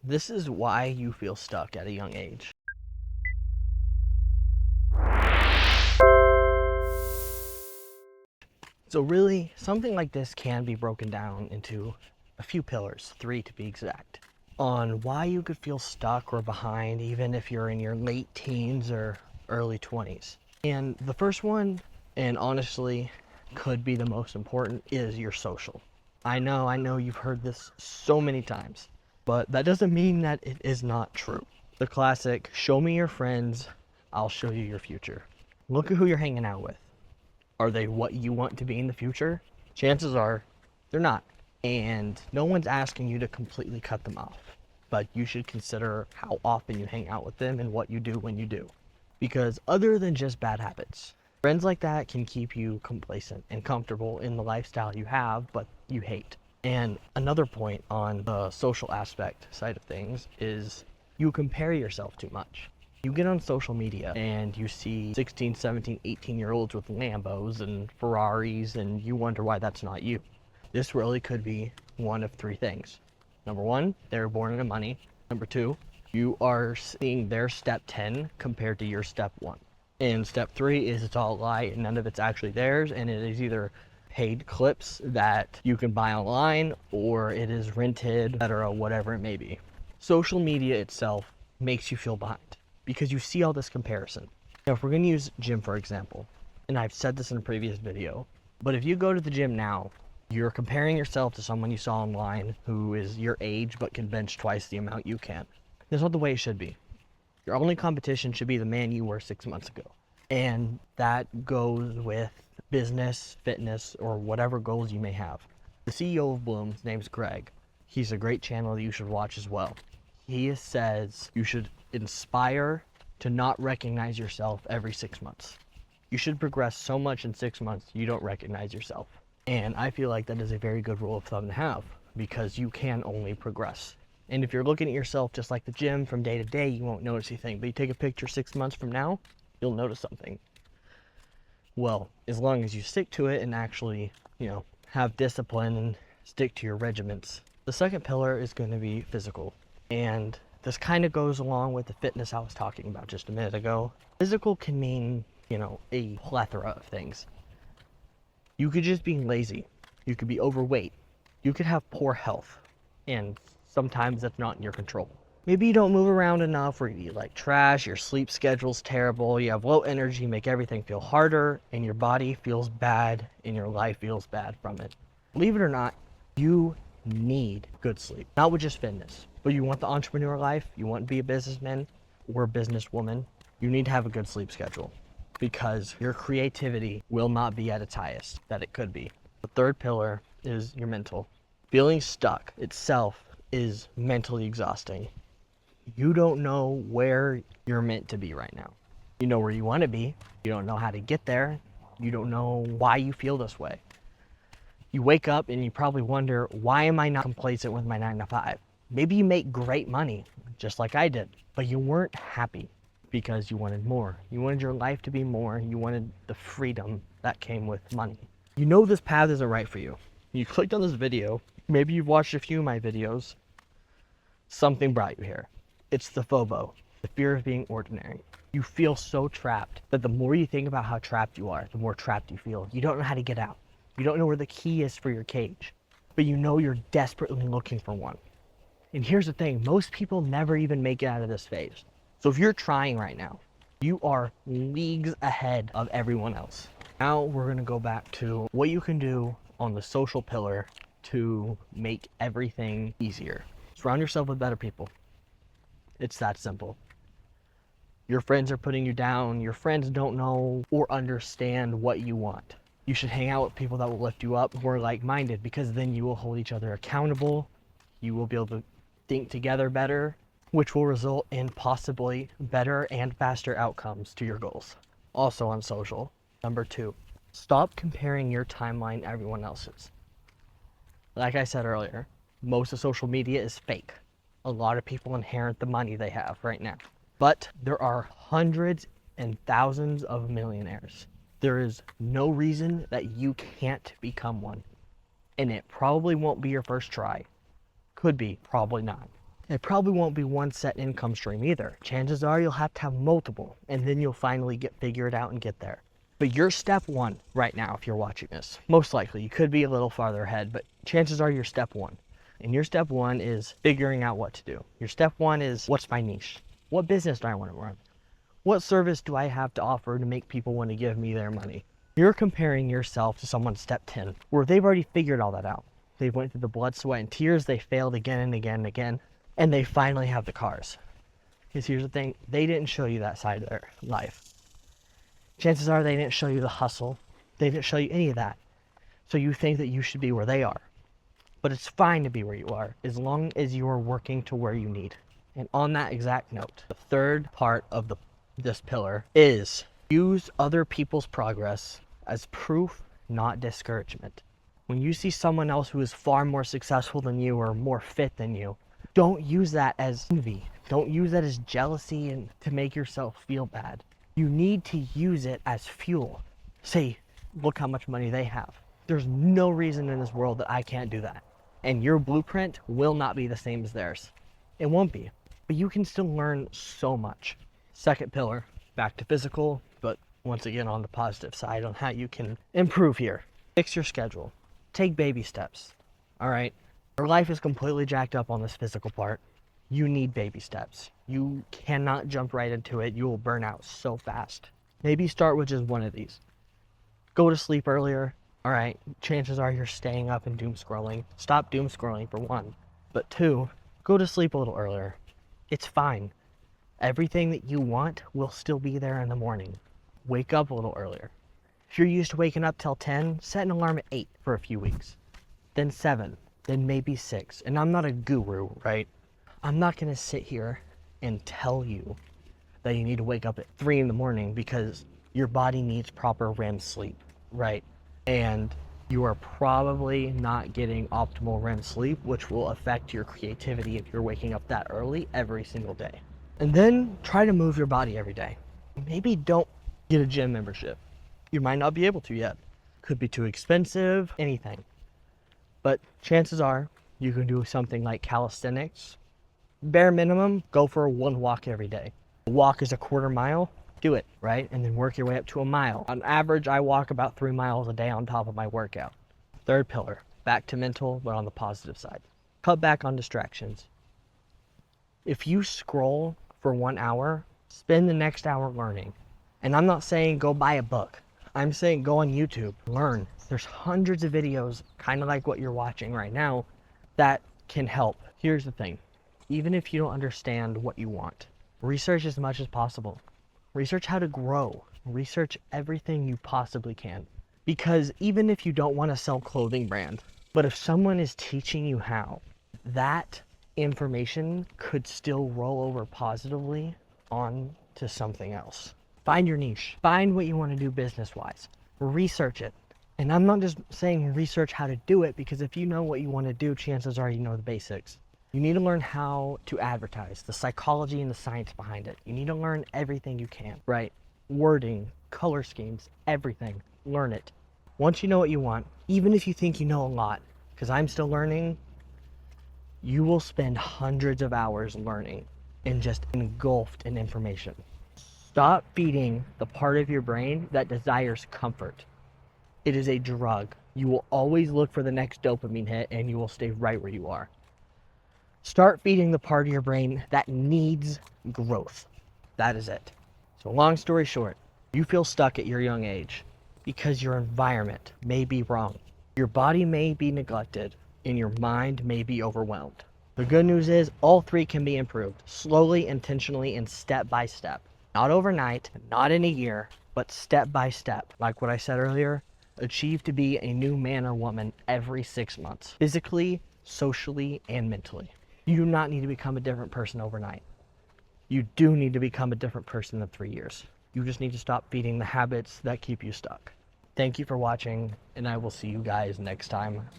This is why you feel stuck at a young age. So really, something like this can be broken down into a few pillars, 3 to be exact, on why you could feel stuck or behind even if you're in your late teens or early 20s. And the first one, and honestly could be the most important, is your social. I know you've heard this so many times, but that doesn't mean that it is not true. The classic, show me your friends, I'll show you your future. Look at who you're hanging out with. Are they what you want to be in the future? Chances are they're not. And no one's asking you to completely cut them off, but you should consider how often you hang out with them and what you do when you do. Because other than just bad habits, friends like that can keep you complacent and comfortable in the lifestyle you have, but you hate. And another point on the social aspect side of things is you compare yourself too much. You get on social media and you see 16, 17, 18-year-olds with Lambos and Ferraris, and you wonder why that's not you. This really could be one of 3 things. Number 1, they were born into money. Number 2, you are seeing their step 10 compared to your step 1. And step 3 is it's all a lie and none of it's actually theirs, and it is either paid clips that you can buy online or it is rented, etc., whatever it may be. Social media itself makes you feel behind because you see all this comparison. Now, if we're going to use gym for example, and I've said this in a previous video, but if you go to the gym now, you're comparing yourself to someone you saw online who is your age but can bench twice the amount you can. That's not the way it should be. Your only competition should be the man you were 6 months ago. And that goes with business, fitness, or whatever goals you may have. The CEO of Bloom, his name's Greg. He's a great channel that you should watch as well. He says you should inspire to not recognize yourself every 6 months. You should progress so much in 6 months you don't recognize yourself. And I feel like that is a very good rule of thumb to have because you can only progress. And if you're looking at yourself just like the gym from day to day, you won't notice anything. But you take a picture 6 months from now, you'll notice something. Well, as long as you stick to it and actually, have discipline and stick to your regiments. The second pillar is going to be physical. And this kind of goes along with the fitness I was talking about just a minute ago. Physical can mean, a plethora of things. You could just be lazy. You could be overweight. You could have poor health. And sometimes that's not in your control. Maybe you don't move around enough, or you eat like trash, your sleep schedule's terrible, you have low energy, make everything feel harder, and your body feels bad, and your life feels bad from it. Believe it or not, you need good sleep. Not with just fitness, but you want the entrepreneur life, you want to be a businessman or a businesswoman, you need to have a good sleep schedule because your creativity will not be at its highest that it could be. The third pillar is your mental. Feeling stuck itself is mentally exhausting. You don't know where you're meant to be right now. You know where you want to be. You don't know how to get there. You don't know why you feel this way. You wake up and you probably wonder, why am I not complacent with my 9 to 5? Maybe you make great money, just like I did, but you weren't happy because you wanted more. You wanted your life to be more. You wanted the freedom that came with money. You know this path isn't right for you. You clicked on this video. Maybe you've watched a few of my videos. Something brought you here. It's the FOBO, the fear of being ordinary. You feel so trapped that the more you think about how trapped you are, the more trapped you feel. You don't know how to get out. You don't know where the key is for your cage, but you know you're desperately looking for one. And here's the thing, most people never even make it out of this phase. So if you're trying right now, you are leagues ahead of everyone else. Now we're gonna go back to what you can do on the social pillar to make everything easier. Surround yourself with better people. It's that simple. Your friends are putting you down. Your friends don't know or understand what you want. You should hang out with people that will lift you up, who are like-minded, because then you will hold each other accountable. You will be able to think together better, which will result in possibly better and faster outcomes to your goals. Also on social, number 2, stop comparing your timeline to everyone else's. Like I said earlier, most of social media is fake. A lot of people inherit the money they have right now. But there are hundreds and thousands of millionaires. There is no reason that you can't become one. And it probably won't be your first try. Could be, probably not. It probably won't be one set income stream either. Chances are you'll have to have multiple, and then you'll finally figure it out and get there. But your step one right now, if you're watching this, most likely, you could be a little farther ahead, but chances are you're step one. And your step one is figuring out what to do. Your step one is, what's my niche? What business do I want to run? What service do I have to offer to make people want to give me their money? You're comparing yourself to someone step 10, where they've already figured all that out. They went through the blood, sweat, and tears. They failed again and again and again, and they finally have the cars. Because here's the thing, they didn't show you that side of their life. Chances are they didn't show you the hustle. They didn't show you any of that. So you think that you should be where they are. But it's fine to be where you are, as long as you are working to where you need. And on that exact note, the third part of this pillar is use other people's progress as proof, not discouragement. When you see someone else who is far more successful than you or more fit than you, don't use that as envy. Don't use that as jealousy and to make yourself feel bad. You need to use it as fuel. Say, look how much money they have. There's no reason in this world that I can't do that. And your blueprint will not be the same as theirs. It won't be. But you can still learn so much. Second pillar, back to physical, but once again on the positive side on how you can improve here. Fix your schedule. Take baby steps. All right? Your life is completely jacked up on this physical part. You need baby steps. You cannot jump right into it. You will burn out so fast. Maybe start with just one of these. Go to sleep earlier. All right, chances are you're staying up and doom scrolling. Stop doom scrolling for one. But two, go to sleep a little earlier. It's fine. Everything that you want will still be there in the morning. Wake up a little earlier. If you're used to waking up till 10, set an alarm at 8 for a few weeks. Then 7, then maybe 6. And I'm not a guru, right? I'm not going to sit here and tell you that you need to wake up at 3 in the morning because your body needs proper REM sleep, right? And you are probably not getting optimal REM sleep, which will affect your creativity if you're waking up that early every single day. And then try to move your body every day. Maybe don't get a gym membership. You might not be able to yet. Could be too expensive, anything. But chances are you can do something like calisthenics. Bare minimum, go for one walk every day. A walk is a quarter mile, do it, right? And then work your way up to a mile. On average, I walk about 3 miles a day on top of my workout. Third pillar, back to mental, but on the positive side. Cut back on distractions. If you scroll for 1 hour, spend the next hour learning. And I'm not saying go buy a book. I'm saying go on YouTube, learn. There's hundreds of videos, kind of like what you're watching right now, that can help. Here's the thing. Even if you don't understand what you want, research as much as possible. Research how to grow. Research everything you possibly can. Because even if you don't want to sell clothing brand, but if someone is teaching you how, that information could still roll over positively on to something else. Find your niche. Find what you want to do business-wise. Research it. And I'm not just saying research how to do it, because if you know what you want to do, chances are you know the basics. You need to learn how to advertise, the psychology and the science behind it. You need to learn everything you can, right? Wording, color schemes, everything. Learn it. Once you know what you want, even if you think you know a lot, because I'm still learning, you will spend hundreds of hours learning and just engulfed in information. Stop feeding the part of your brain that desires comfort. It is a drug. You will always look for the next dopamine hit and you will stay right where you are. Start feeding the part of your brain that needs growth. That is it. So long story short, you feel stuck at your young age because your environment may be wrong. Your body may be neglected and your mind may be overwhelmed. The good news is all three can be improved slowly, intentionally, and step by step. Not overnight, not in a year, but step by step. Like what I said earlier, achieve to be a new man or woman every 6 months, physically, socially, and mentally. You do not need to become a different person overnight. You do need to become a different person in 3 years. You just need to stop feeding the habits that keep you stuck. Thank you for watching, and I will see you guys next time.